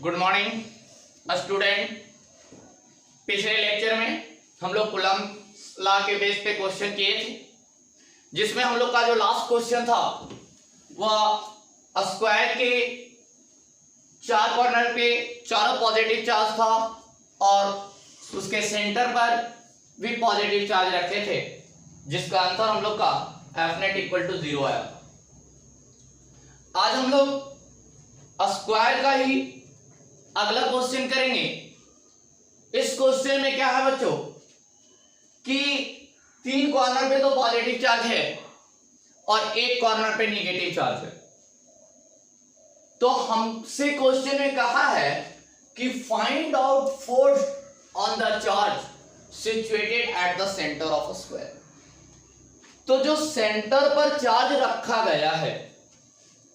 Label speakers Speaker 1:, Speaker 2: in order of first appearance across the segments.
Speaker 1: Good morning student. पिछले lecture में हम लोग कूलम्ब लॉ के बेस पे क्वेश्चन किए थे, जिसमें हम लोग का जो लास्ट क्वेश्चन था वह स्क्वायर के चार कॉर्नर पे चारों पॉजिटिव चार्ज था और उसके सेंटर पर भी पॉजिटिव चार्ज रखे थे, जिसका आंसर हम लोग का एफ नेट इक्वल टू 0 आया। आज हम लोग स्क्वायर का ही अगला क्वेश्चन करेंगे। इस क्वेश्चन में क्या है बच्चों कि तीन कॉर्नर पे तो पॉजिटिव चार्ज है और एक कॉर्नर पे निगेटिव चार्ज है। तो हमसे क्वेश्चन में कहा है कि find out force on the charge situated at the centre of a square. तो जो सेंटर पर चार्ज रखा गया है,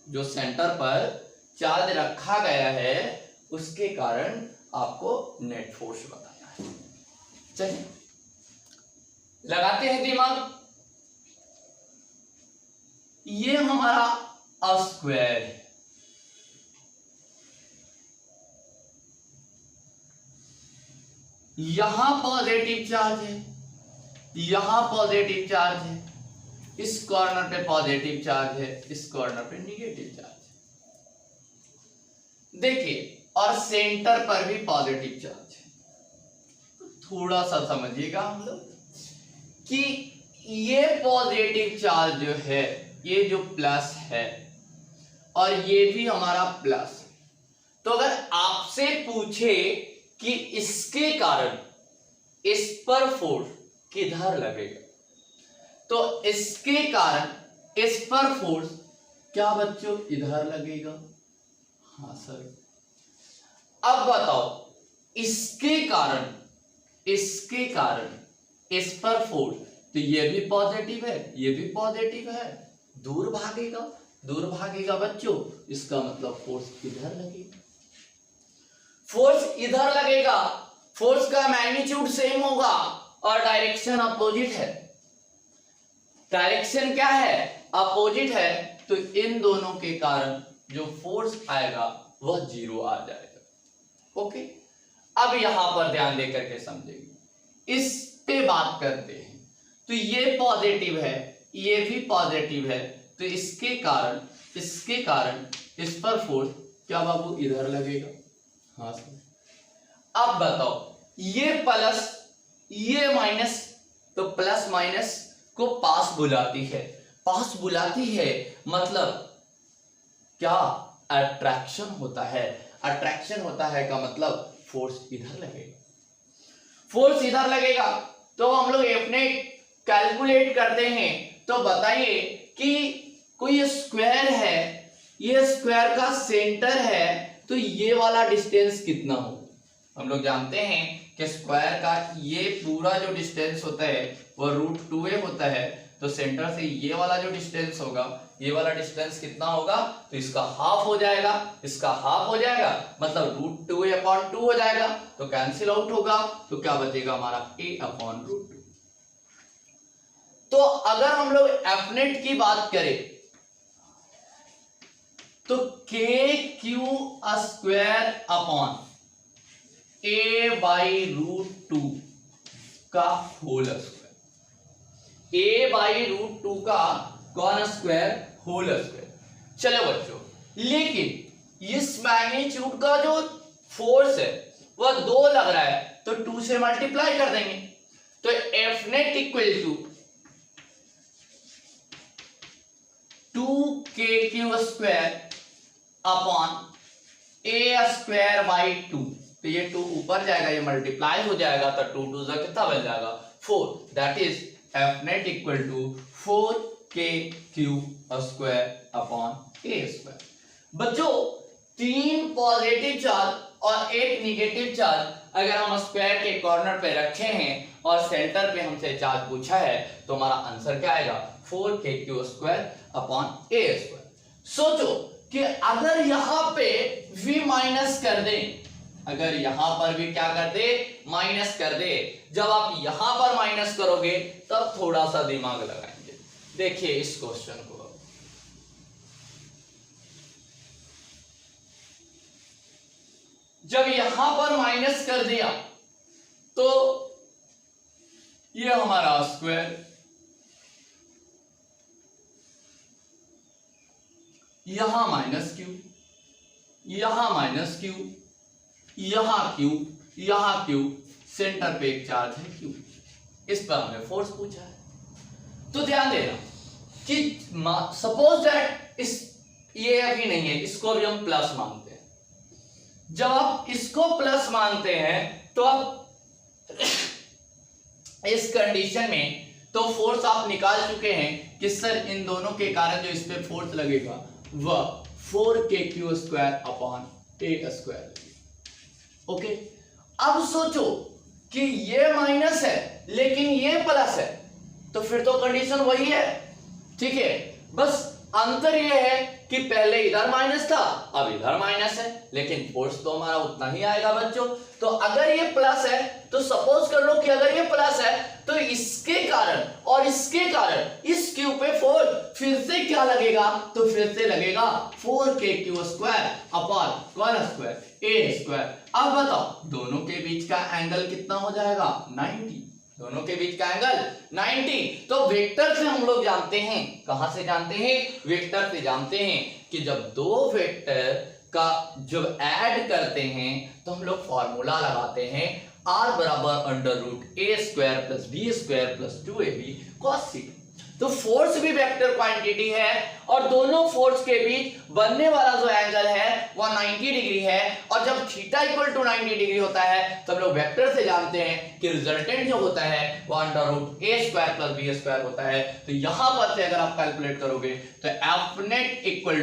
Speaker 1: जो सेंटर पर चार्ज रखा गया है, उसके कारण आपको नेट फोर्स बताना है। चलिए लगाते हैं दिमाग। ये हमारा स्क्वायर है, यहां पॉजिटिव चार्ज है, यहां पॉजिटिव चार्ज है, इस कॉर्नर पे पॉजिटिव चार्ज है, इस कॉर्नर पे निगेटिव चार्ज है। देखिए, और सेंटर पर भी पॉजिटिव चार्ज है। थोड़ा सा समझिएगा हम लोग कि ये पॉजिटिव चार्ज जो है, ये जो प्लस है और ये भी हमारा प्लस है। तो अगर आपसे पूछे कि इसके कारण इस पर फोर्स किधर लगेगा, तो इसके कारण इस पर फोर्स क्या बच्चों इधर लगेगा? हाँ सर। अब बताओ, इसके कारण इस पर फोर्स, तो ये भी पॉजिटिव है, ये भी पॉजिटिव है, दूर भागेगा बच्चों। इसका मतलब फोर्स इधर लगेगा, फोर्स इधर लगेगा। फोर्स का मैग्नीट्यूड सेम होगा और डायरेक्शन अपोजिट है। डायरेक्शन क्या है? अपोजिट है। तो इन दोनों के कारण जो फोर्स आएगा वह 0 आ जाएगा। ओके, अब यहां पर ध्यान देकर के समझेंगे। इस पे बात करते हैं। तो ये पॉजिटिव है, ये भी पॉजिटिव है, तो इसके कारण इस पर फोर्स क्या बाबू इधर लगेगा? हाँ सर। अब बताओ, ये प्लस ये माइनस, तो प्लस माइनस को पास बुलाती है, मतलब क्या? अट्रैक्शन होता है। अट्रैक्शन होता है का मतलब फोर्स इधर लगेगा। तो हम लोग एफ नेट कैलकुलेट करते हैं। तो बताइए कि कोई स्क्वायर है, ये स्क्वायर का सेंटर है, तो ये वाला डिस्टेंस कितना हो? हम लोग जानते हैं कि स्क्वायर का ये पूरा जो डिस्टेंस होता है वह √2a होता है। तो सेंटर से ये वाला जो डिस्टेंस होगा, ये वाला डिस्टेंस कितना होगा? तो इसका हाफ हो जाएगा, मतलब √2a/2 हो जाएगा। तो कैंसिल आउट होगा, तो क्या बचेगा हमारा? a/√2। तो अगर हम लोग एफ नेट की बात करें तो kq² अपॉन a/√2 का होल स्क्वायर, a/√2 का कौन स्क्वायर? Whole square. चलो बच्चों, लेकिन इस मैग्नीट्यूड का जो फोर्स है वह 2 लग रहा है, तो 2 से मल्टीप्लाई कर देंगे। तो F net equal to 2kq² upon a²/2। तो ये 2 ऊपर जाएगा, ये मल्टीप्लाई हो जाएगा, तो 2 2 जा कितना बन जाएगा? 4। That is F net equal to 4kq² upon a²। बच्चों, 3 पॉजिटिव चार्ज और एक निगेटिव चार्ज अगर हम स्क्वायर के कॉर्नर पे रखे हैं और सेंटर पे हमसे चार्ज पूछा है, तो हमारा आंसर क्या आएगा? 4kq² upon a²। सोचो कि अगर यहां पे v माइनस कर दें, अगर यहां पर भी क्या कर दे? माइनस कर दे। जब आप यहां पर माइनस करोगे तब थोड़ा सा दिमाग लगाएंगे। देखिए इस क्वेश्चन को, जब यहां पर माइनस कर दिया तो ये हमारा स्क्वायर, यहां माइनस क्यू, यहां माइनस क्यू, यहां क्यू, यहां क्यू, सेंटर पे एक चार्ज है क्यू। इस पर हमें फोर्स पूछा है। तो ध्यान देना कि सपोज दैट इस ये अभी नहीं है, इसको भी हम प्लस मानते हैं। जब आप इसको प्लस मानते हैं तो आप इस कंडीशन में तो फोर्स आप निकाल चुके हैं कि सर इन दोनों के कारण जो इस पे फोर्स लगेगा वह 4kq square upon a square. Okay, अब सोचो कि ये माइनस है लेकिन ये प्लस है, तो फिर तो कंडीशन वही है, ठीक है। बस अंतर ये है कि पहले इधर माइनस था, अब इधर माइनस है, लेकिन फोर्स तो हमारा उतना ही आएगा बच्चों। तो अगर ये प्लस है तो सपोज कर लो कि अगर ये प्लस है तो इसके कारण और इसके कारण इस क्यू पे फोर्स फिर से क्या लगेगा, तो फिर से लगेगा 4kq स्क्वायर अपॉन कौन स्क्वायर a स्क्वायर। अब बताओ दोनों के बीच का एंगल कितना हो जाएगा, 90। दोनों के बीच का एंगल 90। तो वेक्टर से हम लोग जानते हैं, कहां से जानते हैं, वेक्टर से जानते हैं कि जब दो वेक्टर का जब ऐड करते हैं तो हम लोग फॉर्मूला लगाते हैं r बराबर under root a square plus b square plus 2ab cos theta. तो फोर्स भी वेक्टर क्वांटिटी है और दोनों फोर्स के बीच बनने वाला जो एंगल है वह 90 डिग्री है। और जब थीटा इक्वल टू 90 डिग्री होता है तो हम लोग वेक्टर से जानते हैं कि रिजल्टेंट जो होता है वह under root a square plus b square होता है। तो यहां पर से अगर आप कैलकुलेट करोगे तो Fnet इक्वल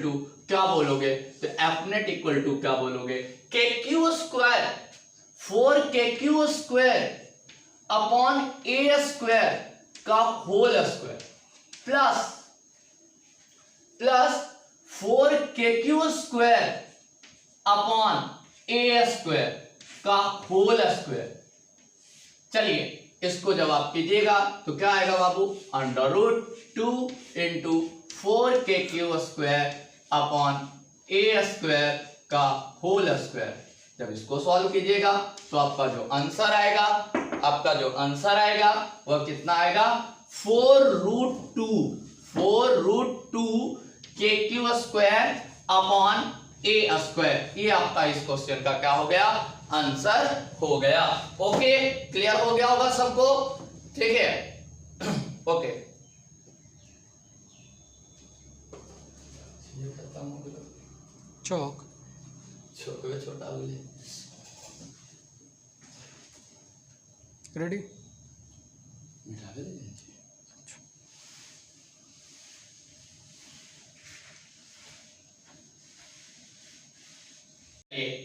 Speaker 1: टू क्या बोलोगे, तो Fnet इक्वल टू क्या बोलोगे, kq square 4kq square upon a square का whole square plus 4kq square upon a square का होल स्क्वायर। चलिए इसको जब आप कीजिएगा तो क्या आएगा बाबू, under root 2 into 4kq square upon a square का होल स्क्वायर। जब इसको सॉल्व कीजिएगा तो आपका जो आंसर आएगा वह कितना आएगा, 4√2 kq square upon a square. ये आपका इस क्वेश्चन का क्या हो गया, आंसर हो गया। ओके, क्लियर हो गया होगा सबको, ठीक है। ओके,
Speaker 2: चौक
Speaker 1: छोटा बोले
Speaker 2: रेडी।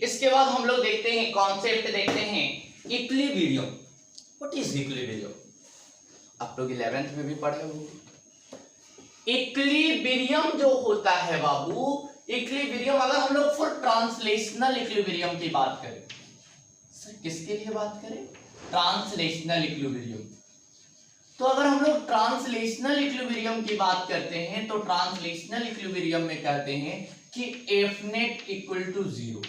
Speaker 1: इसके बाद हम लोग देखते हैं कॉन्सेप्ट, देखते हैं इक्विलिब्रियम। व्हाट इज इक्विलिब्रियम, आप लोग 11th में भी पढ़े होंगे। इक्विलिब्रियम जो होता है बाबू, इक्विलिब्रियम अगर हम लोग फॉर ट्रांसलेशनल इक्विलिब्रियम की बात करें, सर किसके लिए बात करें, ट्रांसलेशनल इक्विलिब्रियम। तो अगर हम लोग ट्रांसलेशनल इक्विलिब्रियम की बात करते हैं तो ट्रांसलेशनल इक्विलिब्रियम में कहते हैं कि Fnet इक्वल टू 0।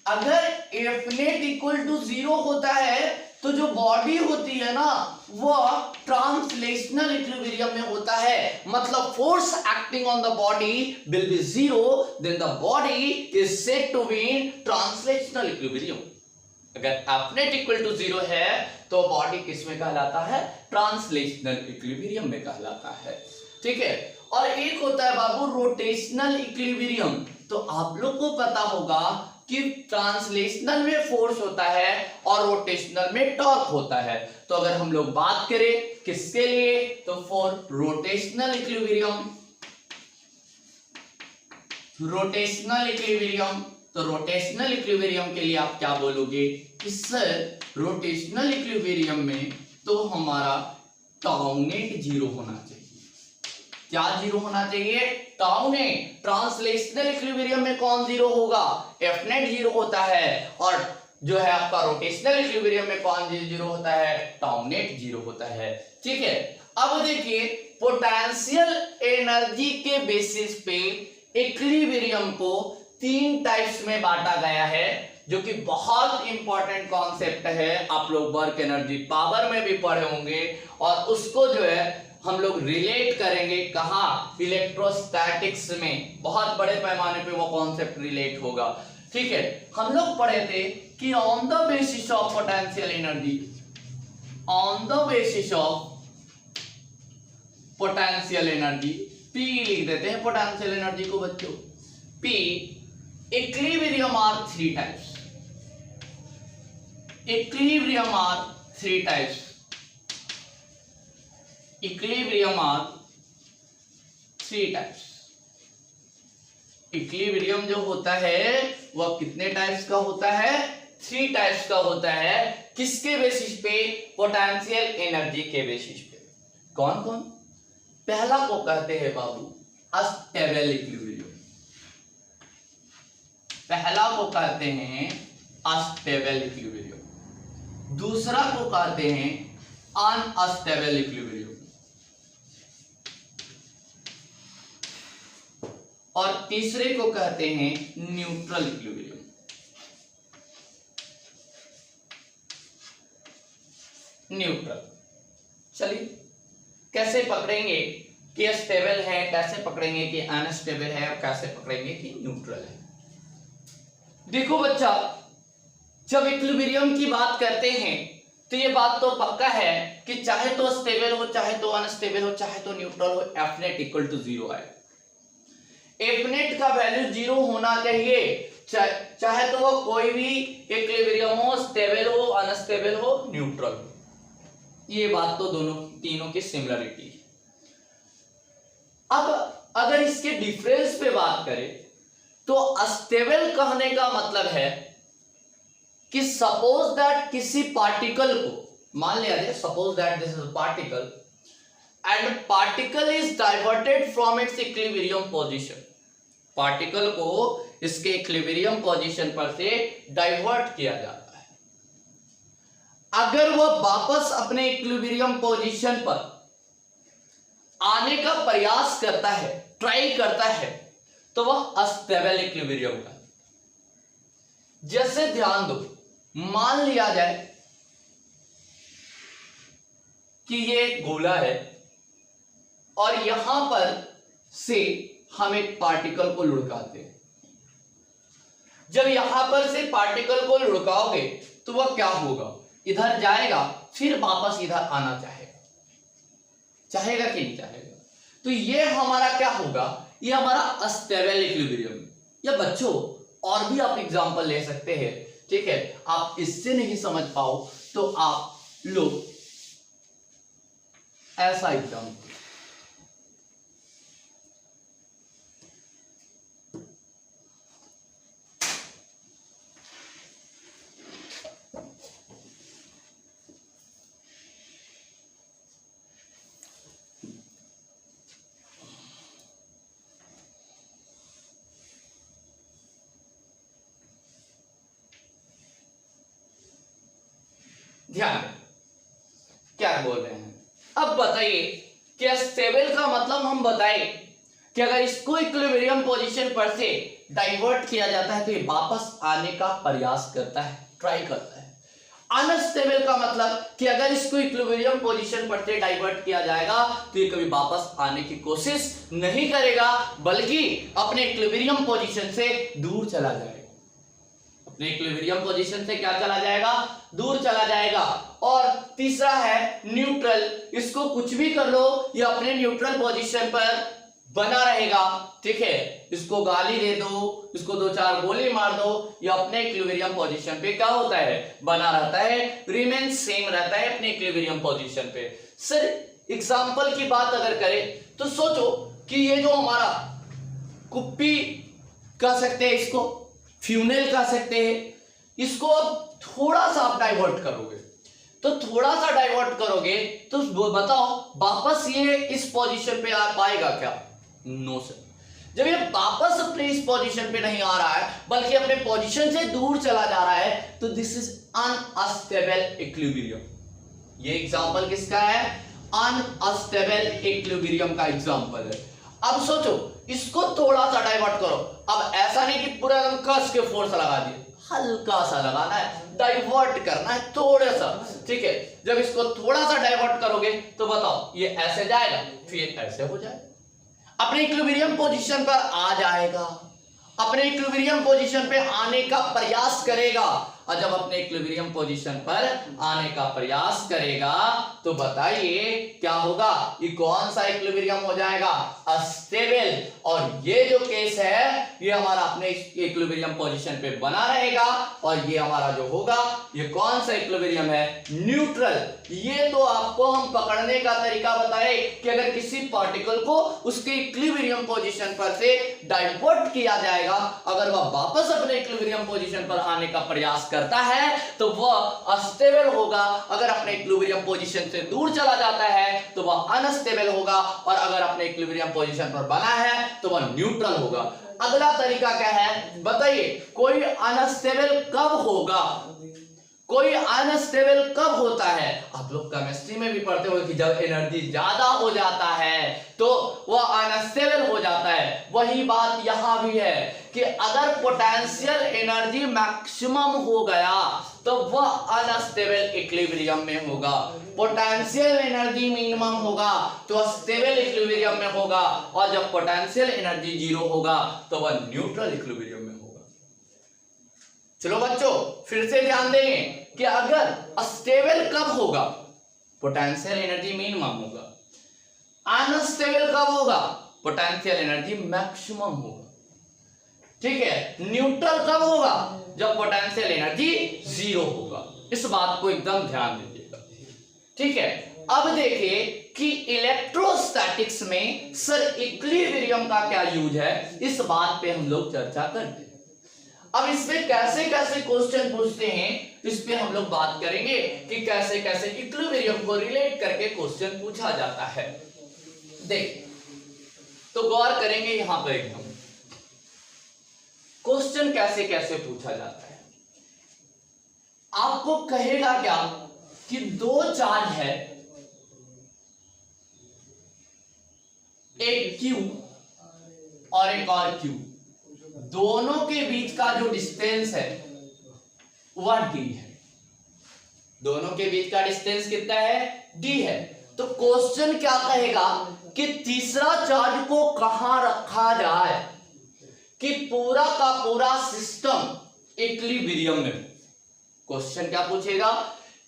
Speaker 1: अगर Fnet इक्वल टू 0 होता है तो जो बॉडी होती है ना वह ट्रांसलेशनल इक्विलिब्रियम में होता है। मतलब force acting on the body will be 0, then the body is said to be in translational equilibrium. अगर Fnet इक्वल टू 0 है तो बॉडी किस में कहलाता है, ट्रांसलेशनल इक्विलिब्रियम में कहलाता है, ठीक है। और एक होता है बाबू रोटेशनल इक्विलिब्रियम। तो आप लोग को पता होगा कि ट्रांसलेशनल में फोर्स होता है और रोटेशनल में टॉर्क होता है। तो अगर हम लोग बात करें किसके लिए, तो फॉर रोटेशनल इक्विलिब्रियम, तो रोटेशनल इक्विलिब्रियम के लिए आप क्या बोलोगे कि सर रोटेशनल इक्विलिब्रियम में तो हमारा टाउ नेट 0 होना चाहिए। क्या 0 होना चाहिए, टाउ नेट। ट्रांसलेशनल इक्विलिब्रियम में कौन 0 होगा, Fnet 0 होता है। और जो है आपका रोटेशनल इक्विलिब्रियम में कौन 0 होता है, टाउ नेट 0 होता है, ठीक है। अब देखिए पोटेंशियल एनर्जी के बेसिस पे इक्विलिब्रियम को 3 टाइप्स में बांटा गया है, जो कि बहुत इंपॉर्टेंट कॉन्सेप्ट है। आप लोग वर्क एनर्जी पावर में भी पढ़े होंगे, और उसको जो है हम लोग रिलेट करेंगे कहाँ, इलेक्ट्रोस्टैटिक्स में बहुत बड़े पैमाने पे वो कॉन्सेप्ट रिलेट होगा। ठीक है, हम लोग पढ़े थे कि on the basis of potential energy, on the basis of potential energy, P लिख देते हैं पोटेंशियल एनर्जी को बच्चों, P, equilibrium are 3 types, equilibrium are 3 types, equilibrium are 3 types. Equilibrium जो होता है वह कितने टाइप्स का होता है, 3 टाइप्स का होता है। किसके बेसिस पे, पोटेंशियल एनर्जी के बेसिस पे। कौन कौन? पहला को कहते हैं बाबू अस्टेबल इक्विलिब्रियम, पहला को कहते हैं अस्टेबल इक्विलिब्रियम, दूसरा को कहते हैं अनस्टेबल इक्विलिब्रियम, और तीसरे को कहते हैं न्यूट्रल इक्विलिब्रियम। न्यूट्रल, चलिए कैसे पकड़ेंगे कि स्टेबल है, कैसे पकड़ेंगे कि अनस्टेबल है, और कैसे पकड़ेंगे कि न्यूट्रल है। देखो बच्चा, जब इक्विलिब्रियम की बात करते हैं तो ये बात तो पक्का है कि चाहे तो स्टेबल हो, चाहे तो अनस्टेबल हो, चाहे तो न्यूट्रल हो, एफ नेट इक्वल टू 0 आए। एफ नेट का वैल्यू 0 होना चाहिए, चाहे तो वो कोई भी इक्विलिब्रियम हो, स्टेबल हो, अनस्टेबल हो, न्यूट्रल हो। ये बात तो दोनों तीनों की सिमिलरिटी है। अब अगर इसके डिफरेंस पे बात करें तो अस्टेबल कहने का मतलब है कि सपोज दैट किसी पार्टिकल को, मान लिया जाए suppose that this is particle and particle is diverted from its equilibrium position, particle को इसके इक्विलिब्रियम पोजीशन पर से डाइवर्ट किया जाता है। अगर वह वापस अपने इक्विलिब्रियम पोजीशन पर आने का प्रयास करता है, ट्राई करता है, तो वह अस्टेबल इक्विलिब्रियम का। जैसे ध्यान दो, मान लिया जाए कि ये गोला है और यहां पर से हम एक पार्टिकल को लुढ़काते हैं। जब यहां पर से पार्टिकल को लुढ़काओगे तो वह क्या होगा, इधर जाएगा, फिर वापस इधर आना चाहेगा, चाहेगा कि नहीं चाहेगा। तो ये हमारा क्या होगा, ये हमारा अस्टेबल इक्विलिब्रियम। या बच्चों और भी आप एग्जांपल ले सकते हैं, ठीक है। आप इससे नहीं समझ पाओ तो आप लोग ऐसा एग्जांपल, ध्यान क्या बोल रहे हैं। अब बताइए कि स्टेबल का मतलब हम बताएं कि अगर इसको इक्विलिब्रियम पोजीशन पर से डाइवर्ट किया जाता है तो ये वापस आने का प्रयास करता है, ट्राई करता है। अनस्टेबल का मतलब कि अगर इसको इक्विलिब्रियम पोजीशन पर से डाइवर्ट किया जाएगा तो ये कभी वापस आने की कोशिश नहीं करेगा, बल्कि अपने इक्विलिब्रियम पोजीशन से दूर चला जाएगा। अपने इक्विलिब्रियम पोजीशन से क्या चला जाएगा, दूर चला जाएगा। और तीसरा है न्यूट्रल, इसको कुछ भी कर लो ये अपने न्यूट्रल पोजीशन पर बना रहेगा, ठीक है। इसको गाली दे दो, इसको 2-4 गोली मार दो, ये अपने इक्विलिब्रियम पोजीशन पे क्या होता है, बना रहता है, रिमेन सेम रहता है अपने इक्विलिब्रियम पोजीशन पे। सर एग्जांपल की बात अगर करें तो सोचो कि ये जो हमारा कुप्पी कह सकते हैं, इसको फ्यूनेल कह सकते हैं, इसको अब थोड़ा सा आप डाइवर्ट करोगे तो थोड़ा सा डाइवर्ट करोगे तो बताओ वापस ये इस पोजीशन पे आ पाएगा क्या? No sir. जब ये वापस अपने इस पोजीशन पे नहीं आ रहा है बल्कि अपने पोजीशन से दूर चला जा रहा है तो दिस इज अनस्टेबल इक्विलिब्रियम। ये एग्जांपल किसका है? अनस्टेबल इक्विलिब्रियम का एग्जांपल है। अब सोचो इसको थोड़ा सा डाइवर्ट करो। अब ऐसा नहीं कि पूरा एकदम कस के फोर्स लगा दिए, हल्का सा लगाना है, डाइवर्ट करना है थोड़ा सा, ठीक है। जब इसको थोड़ा सा डाइवर्ट करोगे तो बताओ ये ऐसे जाएगा, फिर ऐसे हो जाएगा, अपने इक्विलिब्रियम पोजीशन पर आ जाएगा, अपने इक्विलिब्रियम पोजीशन पे आने का प्रयास करेगा। और जब अपने इक्विलिब्रियम पोजीशन पर आने का प्रयास करेगा तो बताइए क्या होगा, ये कौन सा इक्विलिब्रियम हो जाएगा, अस्टेबल। और ये जो केस है ये हमारा अपने इक्विलिब्रियम पोजीशन पे बना रहेगा, और ये हमारा जो होगा ये कौन सा इक्विलिब्रियम है, न्यूट्रल। ये तो आपको हम पकड़ने का तरीका बताए कि अगर किसी पार्टिकल को उसके इक्विलिब्रियम पोजीशन पर से डाइवर्ट किया जाएगा, अगर वह वापस अपने इक्विलिब्रियम पोजीशन पर आने का प्रयास करता है तो वह अस्टेबल होगा, अगर अपने इक्विलिब्रियम पोजीशन से दूर चला जाता है तो वह अनस्टेबल होगा, और अगर अपने इक्विलिब्रियम पोजीशन पर बना है तो वह न्यूट्रल होगा। अगला तरीका क्या है बताइए, कोई अनस्टेबल कब होगा, कोई अनस्टेबल कब होता है। आप लोग केमिस्ट्री में भी पढ़ते हो कि जब एनर्जी ज्यादा हो जाता है तो वह अनस्टेबल हो जाता है। वही बात यहां भी है कि अगर पोटेंशियल एनर्जी मैक्सिमम हो गया तो वह अनस्टेबल इक्विलिब्रियम में होगा, पोटेंशियल एनर्जी मिनिमम होगा तो स्टेबल इक्विलिब्रियम में होगा, और जब पोटेंशियल एनर्जी जीरो होगा तो वह न्यूट्रल इक्विलिब्रियम में होगा। चलो बच्चों फिर से ध्यान देंगे कि अगर अस्टेबल कब होगा, पोटेंशियल एनर्जी मिनिमम होगा, अनस्टेबल कब होगा, पोटेंशियल एनर्जी मैक्सिमम होगा, ठीक है। न्यूट्रल कब होगा, जब पोटेंशियल एनर्जी जीरो होगा। इस बात को एकदम ध्यान दीजिएगा, ठीक है। अब देखिए कि इलेक्ट्रोस्टैटिक्स में सर इक्विलिब्रियम का क्या यूज है, इस बात पे हम लोग चर्चा करते हैं। अब इसमें कैसे कैसे क्वेश्चन पूछते हैं इस पे हम लोग बात करेंगे कि कैसे कैसे इक्विलिब्रियम को रिलेट करके क्वेश्चन पूछा जाता है। देख तो गौर करेंगे यहां पर एकदम क्वेश्चन कैसे कैसे पूछा जाता है। आपको कहेगा क्या कि दो चार्ज है, एक Q और एक और Q, दोनों के बीच का जो डिस्टेंस है वह d है, दोनों के बीच का डिस्टेंस कितना है, d है। तो क्वेश्चन क्या कहेगा कि तीसरा चार्ज को कहां रखा जाए कि पूरा का पूरा सिस्टम इक्विलिब्रियम में। क्वेश्चन क्या पूछेगा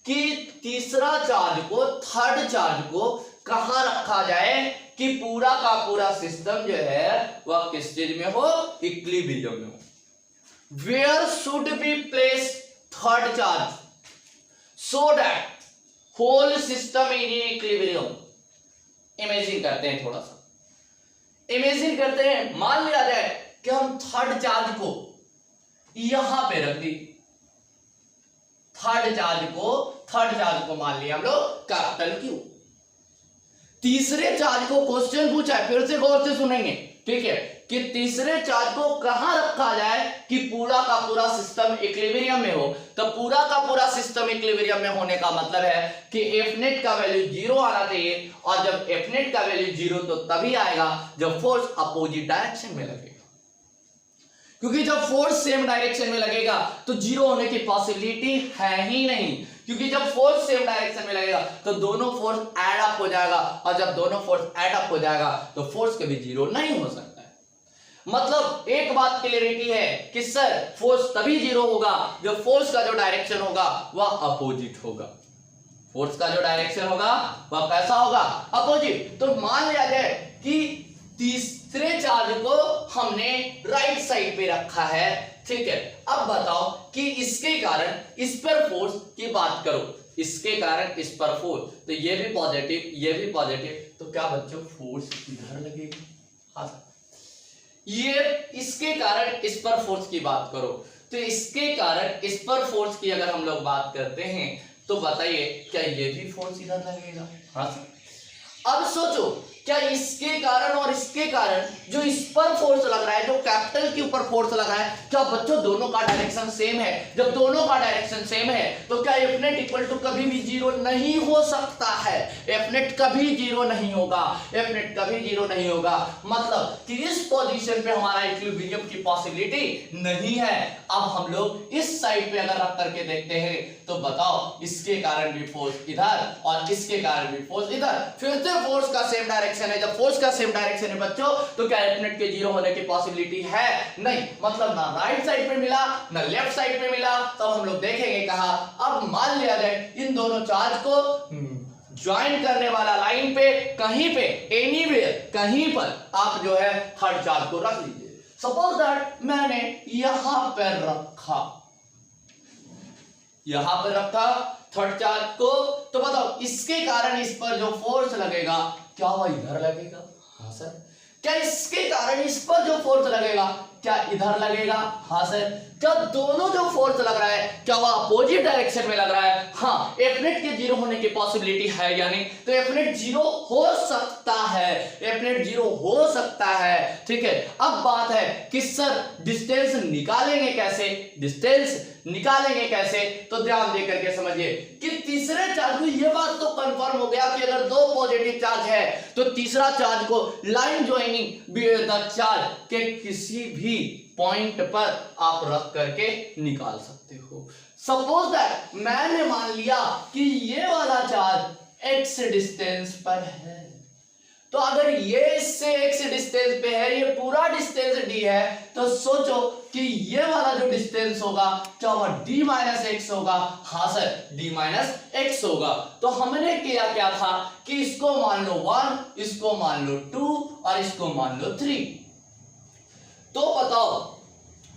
Speaker 1: कि तीसरा चार्ज को, थर्ड चार्ज को कहां रखा जाए कि पूरा का पूरा सिस्टम जो है वह किस चीज में हो, इक्विलिब्रियम में हो। Where should be place third charge so that whole system in equilibrium. Imagine करते हैं, थोड़ा सा इमेजिन करते हैं, मान लिया जाए कि हम थर्ड चार्ज को यहां पे रख दी, थर्ड चार्ज को मान लिया हम लोग कैपिटल Q। तीसरे चार्ज को क्वेश्चन पूछा है, फिर से गौर से सुनेंगे, ठीक है, कि तीसरे चार्ज को कहां रखा जाए कि पूरा का पूरा सिस्टम इक्विलिब्रियम में हो। तो पूरा का पूरा सिस्टम इक्विलिब्रियम में होने का मतलब है कि एफ नेट का वैल्यू जीरो आना चाहिए, और जब एफ नेट का वैल्यू जीरो तो तभी आएगा जब फोर्स अपोजिट डायरेक्शन में लगेगा, क्योंकि जब फोर्स सेम डायरेक्शन में लगेगा तो जीरो होने की पॉसिबिलिटी है ही नहीं, क्योंकि जब फोर्स सेम डायरेक्शन में लगेगा तो दोनों फोर्स ऐड अप हो जाएगा, और जब दोनों फोर्स ऐड अप हो जाएगा तो फोर्स कभी जीरो नहीं हो सकता है। मतलब एक बात क्लियरिटी है कि सर फोर्स तभी जीरो होगा जब फोर्स का जो डायरेक्शन होगा वह अपोजिट होगा, फोर्स का जो डायरेक्शन होगा वह कैसा होगा, अपोजिट। तो मान लिया जाए कि तीसरे चार्ज को हमने राइट साइड पे रखा है, ठीक है। अब बताओ कि इसके कारण इस पर फोर्स की बात करो, इसके कारण इस पर फोर्स, तो ये भी पॉजिटिव ये भी पॉजिटिव, तो क्या बच्चों फोर्स इधर लगेगी। हाँ, ये इसके कारण इस पर फोर्स की बात करो, तो इसके कारण इस पर फोर्स की अगर हम लोग बात करते हैं तो बताइए क्या ये भी फोर्स इधर लगेगा। हाँ, अब सोचो क्या इसके कारण और इसके कारण जो इस पर फोर्स लग रहा है, जो कैपिटल के ऊपर फोर्स लग रहा है, क्या बच्चों दोनों का डायरेक्शन सेम है? जब दोनों का डायरेक्शन सेम है तो क्या एफ नेट इक्वल टू कभी भी जीरो नहीं हो सकता है? एफ नेट कभी जीरो नहीं होगा, एफ नेट कभी जीरो नहीं होगा। मतलब कि इस पोजीशन पे हमारा इक्विलिब्रियम की पॉसिबिलिटी नहीं है। अब हम लोग इस साइड पे अगर रख करके देखते हैं तो बताओ, इसके कारण भी फोर्स इधर और इसके कारण भी फोर्स इधर, फिर से फोर्स का सेम डायरेक्शन है। जब फोर्स का सेम डायरेक्शन है बच्चों तो क्या एफ नेट के जीरो होने की पॉसिबिलिटी है? नहीं। मतलब ना राइट साइड पे मिला ना लेफ्ट साइड पे मिला। तब हम लोग देखेंगे कहा, अब मान लिया जाए इन दोनों चार्ज को ज्वाइन करने वाला लाइन पे कहीं पे एनीवेयर कहीं पर आप जो है थर्ड चार्ज को रख लीजिए। सपोज दैट मैंने यहां पर रखा, यहां पर रखा थर्ड चार्ज को, तो बताओ इसके कारण इस पर जो फोर्स लगेगा क्या वह इधर लगेगा? हाँ सर। क्या इसके कारण इस पर जो फोर्स लगेगा क्या इधर लगेगा? हाँ सर। क्या दोनों जो फोर्स लग रहा है क्या वह अपोजिट डायरेक्शन में लग रहा है? हाँ। एफ नेट के जीरो होने की पॉसिबिलिटी है या नहीं? तो एफ नेट जीरो हो सकता है, एफ नेट जीरो हो सकता है। ठीक है। अब बात है कि सर डिस्टेंस निकालेंगे कैसे? डिस्टेंस निकालेंगे कैसे? तो ध्यान दे करके समझिए कि तीसरे चार्ज को ये बात तो कंफर्म हो गया कि अगर दो पॉजिटिव चार्ज है तो तीसरा चार्ज को लाइन ज्वाइनिंग द चार्ज के किसी भी पॉइंट पर आप रख करके निकाल सकते हो। सपोज दैट मैंने मान लिया कि ये वाला चार्ज x डिस्टेंस पर है, तो अगर ये इससे x डिस्टेंस पे है, ये पूरा डिस्टेंस d है, तो सोचो कि ये वाला जो डिस्टेंस होगा क्या वह d माइनस एक्स होगा? हाँ सर, d माइनस एक्स होगा। तो हमने किया क्या था कि इसको मान लो 1, इसको मान लो 2 और इसको मान लो 3। तो बताओ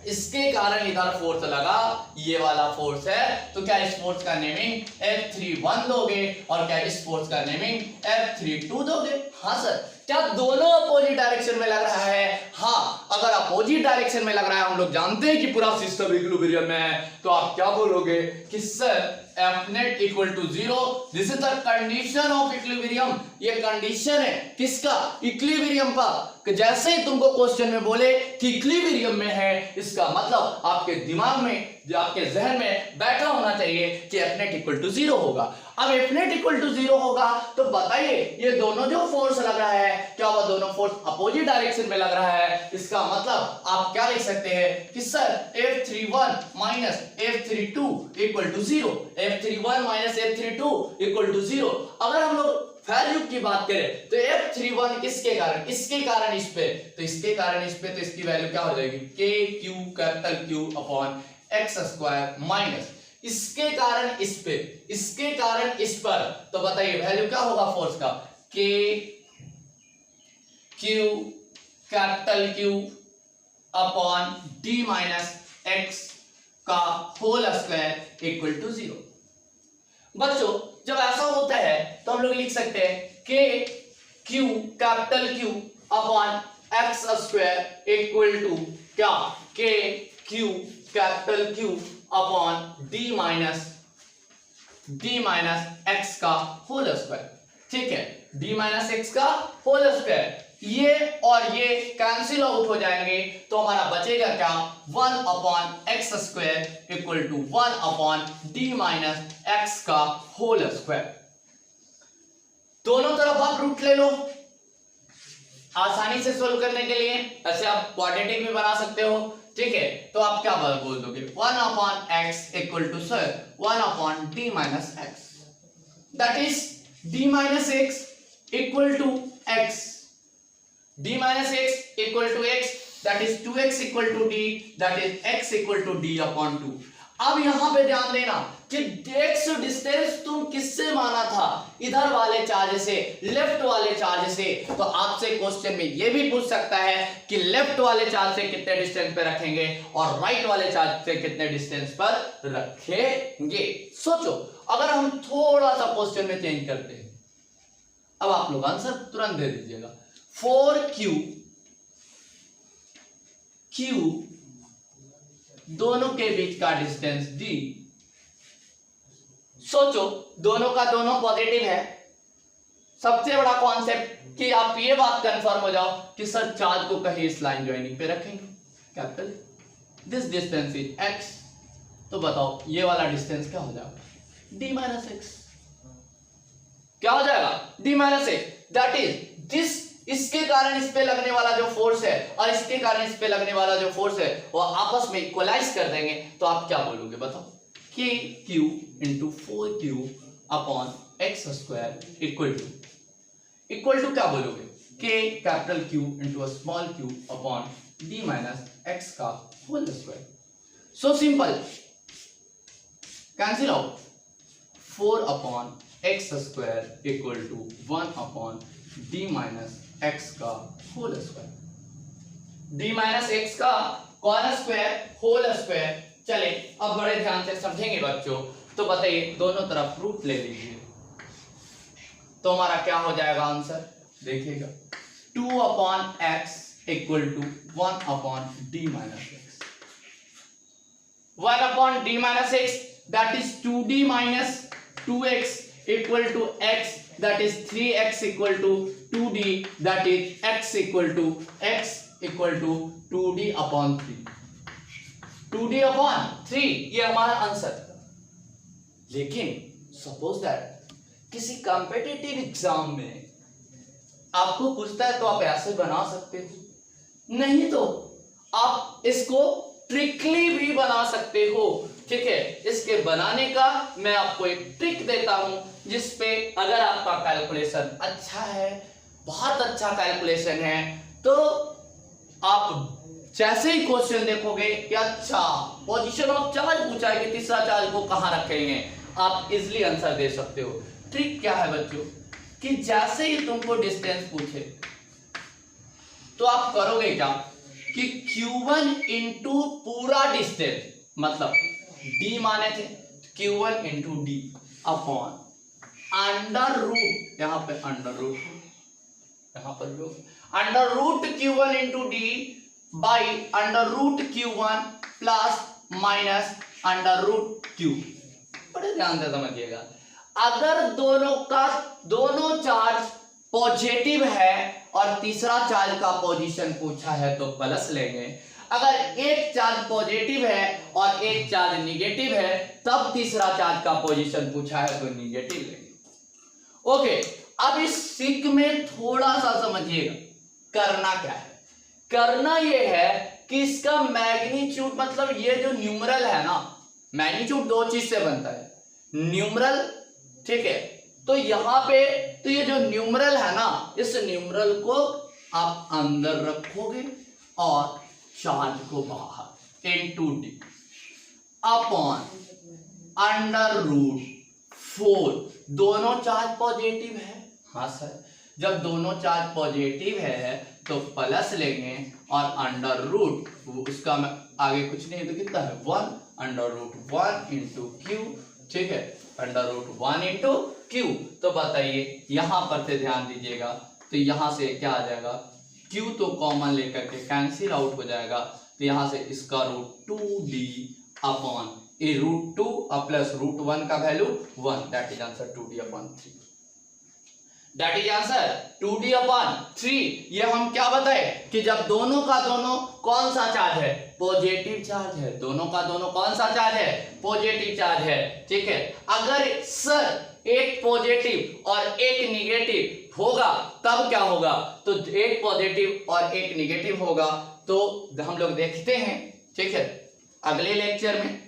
Speaker 1: इसके कारण इधर फोर्स लगा, ये वाला फोर्स है, तो क्या इस फोर्स का नेमिंग F31 दोगे और क्या इस फोर्स का नेमिंग F32 दोगे? हाँ सर। क्या दोनों अपोजिट डायरेक्शन में लग रहा है? हाँ। अगर अपोजिट डायरेक्शन में लग रहा है, हम लोग जानते हैं कि पूरा सिस्टम इक्विलिब्रियम में है, तो आप क्या बोलोगे कि sir F net equal to zero, this is the condition of equilibrium. ये कंडीशन है किसका? इक्विलिब्रियम का। कि जैसे ही तुमको क्वेश्चन में बोले कि इक्विलिब्रियम में है, इसका मतलब आपके दिमाग में, आपके जहन में बैठा होना चाहिए कि F net equal to zero होगा। अब F net equal to zero होगा तो बताइए ये दोनों जो फोर्स लग रहा है क्या वह दोनों फोर्स अपोजिट डायरेक्शन में लग रहा है? इसका मतलब आप क्या लिख सकते हैं कि sir F31 minus F32 equal to zero, F31 minus F32 equal to zero. अगर हम लोग वैल्यू की बात करें तो F31 किसके कारण? इसके कारण इस पे, तो इसके कारण इस पे, तो इसकी वैल्यू क्या हो जाएगी? KQ capital Q upon x square minus इसके कारण इस पे, इसके कारण इस पर, तो बताइए वैल्यू क्या होगा फोर्स का? KQ capital Q upon D minus x का whole square equal to zero. बच्चों जब ऐसा होता है तो हम लोग लिख सकते हैं KQ capital Q upon x square equal to क्या? KQ capital Q upon D minus x का होल स्क्वायर। ठीक है, D माइनस एक्स का होल स्क्वायर, ये और ये कैंसिल आउट हो जाएंगे तो हमारा बचेगा क्या? 1 upon x square equal to 1 upon D minus x का होल स्क्वायर। दोनों तरफ आप रूट ले लो आसानी से सोल्व करने के लिए, ऐसे आप क्वाड्रेटिक भी बना सकते हो। ठीक है, तो आप क्या बोल दोगे? 1 upon x equal to sir 1 upon D minus x, that is D minus x equal to x, D minus x equal to x, that is 2x equal to D, that is x equal to D upon 2। अब यहां पे ध्यान देना कि x distance तुम किससे माना था? इधर वाले चार्ज से, लेफ्ट वाले चार्ज से। तो आपसे क्वेश्चन में ये भी पूछ सकता है कि लेफ्ट वाले चार्ज से कितने डिस्टेंस पे रखेंगे और राइट वाले चार्ज से कितने डिस्टेंस पर रखेंगे। सोचो अगर हम थोड़ा सा क्वेश्चन में चेंज करते हैं, अब आप लोग आंसर तुरंत दे दीजिएगा। 4Q दोनों के बीच का डिस्टेंस D। सोचो दोनों का दोनों पॉजिटिव है, सबसे बड़ा कॉन्सेप्ट कि आप ये बात कंफर्म हो जाओ कि सर चार्ज को कहीं इस लाइन ज्वाइनिंग पे रखेंगे capital, this distance is x, तो बताओ ये वाला डिस्टेंस क्या हो जाएगा d माइनस एक्स, क्या हो जाएगा d minus x, that is this, इसके कारण इस पे लगने वाला जो फोर्स है और इसके कारण इस पे लगने वाला जो फोर्स है वो आपस में इक्वलाइज कर देंगे, तो आप क्या बोलोगे बताओ, k q into 4q upon x square equal to क्या बोलोगे, k capital Q into small q upon d minus x का whole square. So simple, cancel out, 4 upon x square equal to 1 upon d minus x का whole square, d minus x का कॉन square whole square. चले अब बड़े ध्यान से समझेंगे बच्चों, तो बताइए दोनों तरफ रूट ले लीजिए, तो हमारा क्या हो जाएगा आंसर, देखिएगा 2 upon x equal to 1 upon D minus x, 1 upon D minus x that is 2d minus 2x equal to x that is 3x equal to 2d that is x equal to 2d upon 3, 2d upon 3 ये हमारा answer. लेकिन suppose that किसी competitive exam में आपको पूछता है तो आप ऐसे बना सकते हो, नहीं तो आप इसको ट्रिकली भी बना सकते हो, ठीक है। इसके बनाने का मैं आपको एक ट्रिक देता हूं जिसपे अगर आपका कैलकुलेशन अच्छा है, बहुत अच्छा कैलकुलेशन है, तो आप जैसे ही क्वेश्चन देखोगे कि अच्छा पोजीशन ऑफ चार्ज पूछा है कि तीसरा चार्ज को कहां रखेंगे, आप इजीली आंसर दे सकते हो। ट्रिक क्या है बच्चों कि जैसे ही तुमको डिस्टेंस पूछे तो आप करोगे क्या कि Q1 इंटू पूरा डिस्टेंस, मतलब D माने थे Q1 into D upon under root, यहां पे अंडर रूट, यहां पर लो under root Q1 into D by under root Q1 plus minus under root Q। बड़े ध्यान से समझिएगा, अगर दोनों चार्ज पॉजिटिव है और तीसरा चार्ज का पोजीशन पूछा है तो प्लस लेंगे, अगर एक चार्ज पॉजिटिव है और एक चार्ज निगेटिव है तब तीसरा चार्ज का पोजीशन पूछा है तो निगेटिव लेंगे। ओके, अब इस सिक में थोड़ा सा समझिएगा करना क्या है। करना यह है कि इसका मैग्नीट्यूड, मतलब ये जो न्यूमरल है ना, मैग्नीट्यूड दो चीज से बनता है, न्यूमरल, ठीक है, तो यहां पे तो ये जो न्यूमरल है ना, इस न्यूमरल को आप अंदर रखोगे और चार्ज को बाहर, into D upon under root 4। दोनों चार्ज पॉजिटिव है, हाँ सर, जब दोनों चार्ज पॉजिटिव है तो प्लस लेंगे और अंडर रूट उसका आगे कुछ नहीं तो कितना है 1 अंडर रूट 1 इंटू क्यू, ठीक है, अंडर रूट 1 इंटू क्यू। तो बताइए यहां पर से ध्यान दीजिएगा, तो यहां से क्या आ जाएगा, क्यू तो कॉमन लेकर के कैंसिल आउट हो जाएगा, तो यहां से इसका रूट 2d अपॉन ए रूट 2 प्लस रूट 1 का value 1, that is answer 2d upon 3, that is answer 2d upon 3। ये हम क्या बताए कि जब दोनों का दोनों कौन सा चार्ज है, पॉजिटिव चार्ज है, दोनों का दोनों कौन सा चार्ज है, पॉजिटिव चार्ज है, ठीक है। अगर सर एक पॉजिटिव और एक निगेटिव होगा तब क्या होगा, तो एक पॉजिटिव और एक निगेटिव होगा तो हम लोग देखते हैं, ठीक है, अगले लेक्चर में।